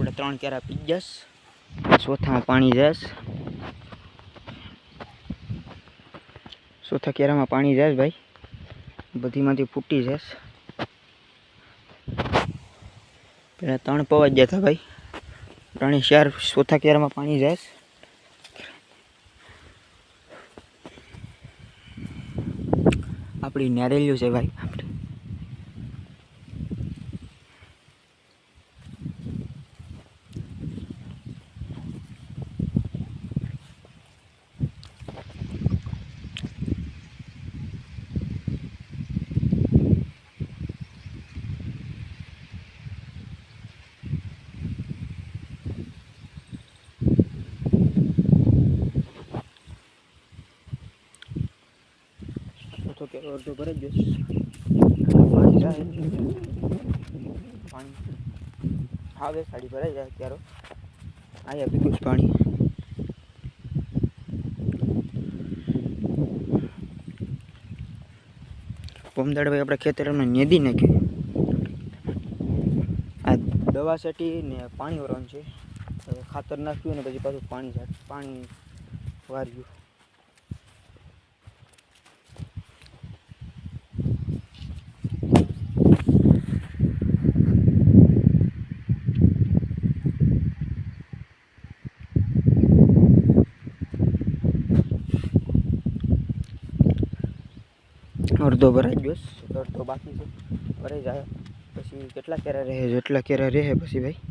આપણે 3 કેરા પી જશ, ચોથામાં પાણી જશ, ચોથા કેરામાં પાણી જશ ભાઈ, બધીમાંથી ફૂટી જશ. પહેલાં 3 પવા જ જતા ભાઈ, 3 4 ચોથા કેરામાં પાણી જશ. આપણી નારેલિયું છે ભાઈ. આપણે ચોથો કેરો અડધો ભરાઈ ગયો. પાણી જાય, પાણી આવે સાડી ભરાઈ જાય ક્યારો આયા પીધું પાણી. પોમદાડ ભાઈ આપણા ખેતરમાં નેદી નાખ્યું. આ દવા છાંટી ને પાણી વરવાનું છે. હવે ખાતર નાખ્યું ને પછી પાછું પાણી વાર્યું. અડધો ભરાઈ ગયો, અડધો બાકી છે. ભરાઈ જાય પછી કેટલા કેરા રહે, જેટલા કેરા રહે પછી ભાઈ